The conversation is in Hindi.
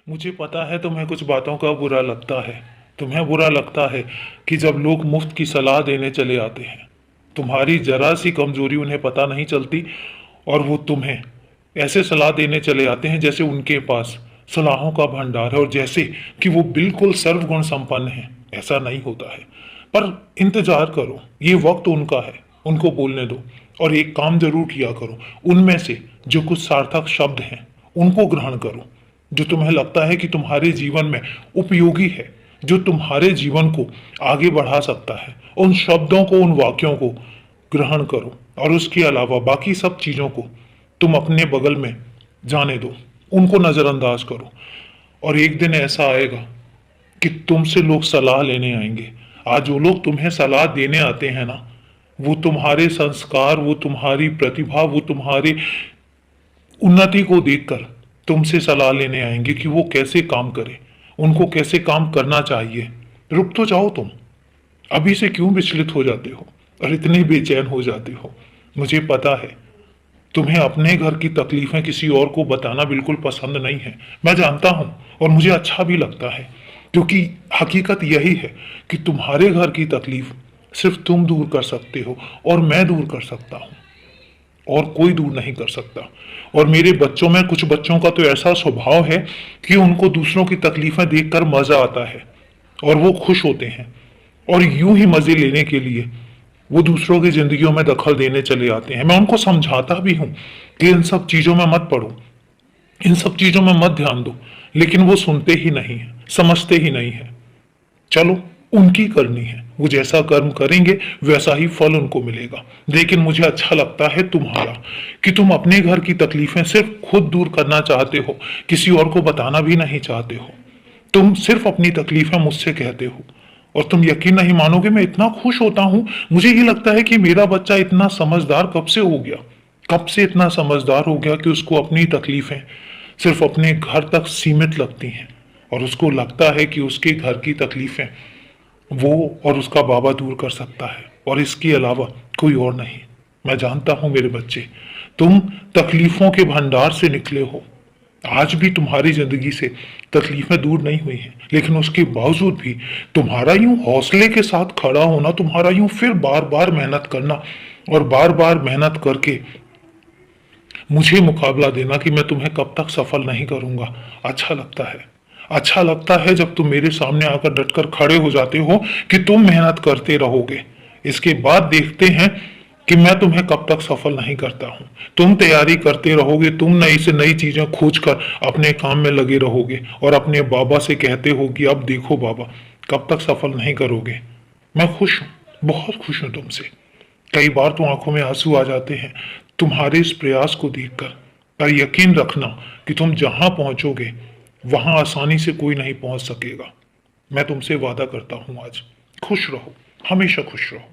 मुझे पता है तुम्हें कुछ बातों का बुरा लगता है। तुम्हें बुरा लगता है कि जब लोग मुफ्त की सलाह देने चले आते हैं, तुम्हारी जरा सी कमजोरी उन्हें पता नहीं चलती और वो तुम्हें ऐसे सलाह देने चले आते हैं जैसे उनके पास सलाहों का भंडार है और जैसे कि वो बिल्कुल सर्वगुण संपन्न है। ऐसा नहीं होता है। पर इंतजार करो, ये वक्त उनका है, उनको बोलने दो और एक काम जरूर किया करो। उनमें से जो कुछ सार्थक शब्द हैं उनको ग्रहण करो, जो तुम्हें लगता है कि तुम्हारे जीवन में उपयोगी है, जो तुम्हारे जीवन को आगे बढ़ा सकता है। उन शब्दों को, उन वाक्यों को ग्रहण करो और उसके अलावा बाकी सब चीजों को तुम अपने बगल में जाने दो, उनको नजरअंदाज करो। और एक दिन ऐसा आएगा कि तुमसे लोग सलाह लेने आएंगे। आज जो लोग तुम्हें सलाह देने आते हैं ना, वो तुम्हारे संस्कार, वो तुम्हारी प्रतिभा, वो तुम्हारी उन्नति को देखकर तुमसे सलाह लेने आएंगे कि वो कैसे काम करे, उनको कैसे काम करना चाहिए। रुक तो जाओ तुम, अभी से क्यों विचलित हो जाते हो और इतने बेचैन हो जाते हो। मुझे पता है तुम्हें अपने घर की तकलीफें किसी और को बताना बिल्कुल पसंद नहीं है, मैं जानता हूं और मुझे अच्छा भी लगता है, क्योंकि हकीकत यही है कि तुम्हारे घर की तकलीफ सिर्फ तुम दूर कर सकते हो और मैं दूर कर सकता हूं, और कोई दूर नहीं कर सकता। और मेरे बच्चों में कुछ बच्चों का तो ऐसा स्वभाव है कि उनको दूसरों की तकलीफें देखकर मजा आता है और वो खुश होते हैं, और यूं ही मजे लेने के लिए वो दूसरों की जिंदगियों में दखल देने चले आते हैं। मैं उनको समझाता भी हूं कि इन सब चीजों में मत पड़ो, इन सब चीजों में मत ध्यान दो, लेकिन वो सुनते ही नहीं है, समझते ही नहीं है। चलो, उनकी करनी है, वो जैसा कर्म करेंगे वैसा ही फल उनको मिलेगा। लेकिन मुझे अच्छा लगता है तुम्हारा कि तुम अपने घर की तकलीफें सिर्फ खुद दूर करना चाहते हो, किसी और को बताना भी नहीं चाहते हो। तुम सिर्फ अपनी तकलीफें मुझसे कहते हो और तुम यकीन नहीं मानोगे, मैं इतना खुश होता हूं। मुझे ये लगता है कि मेरा बच्चा इतना समझदार कब से हो गया, कब से इतना समझदार हो गया कि उसको अपनी तकलीफें सिर्फ अपने घर तक सीमित लगती हैं और उसको लगता है कि उसके घर की तकलीफें वो और उसका बाबा दूर कर सकता है और इसके अलावा कोई और नहीं। मैं जानता हूं मेरे बच्चे, तुम तकलीफों के भंडार से निकले हो। आज भी तुम्हारी जिंदगी से तकलीफें दूर नहीं हुई हैं, लेकिन उसके बावजूद भी तुम्हारा यूं हौसले के साथ खड़ा होना, तुम्हारा यूं फिर बार बार मेहनत करना और बार बार मेहनत करके मुझे मुकाबला देना कि मैं तुम्हें कब तक सफल नहीं करूंगा, अच्छा लगता है। अच्छा लगता है जब तुम मेरे सामने आकर डटकर खड़े हो जाते हो कि तुम मेहनत करते रहोगे, इसके बाद देखते हैं कि मैं तुम्हें कब तक सफल नहीं करता हूं। तुम तैयारी करते रहोगे, तुम नई से नई चीजें खोज कर अपने काम में लगे रहोगे और अपने बाबा से कहते हो कि अब देखो बाबा, कब तक सफल नहीं करोगे। मैं खुश हूं, बहुत खुश हूं तुमसे। कई बार तो आंखों में आंसू आ जाते हैं तुम्हारे इस प्रयास को देखकर। पर यकीन रखना कि तुम जहां पहुंचोगे वहां आसानी से कोई नहीं पहुंच सकेगा। मैं तुमसे वादा करता हूं आज। खुश रहो, हमेशा खुश रहो।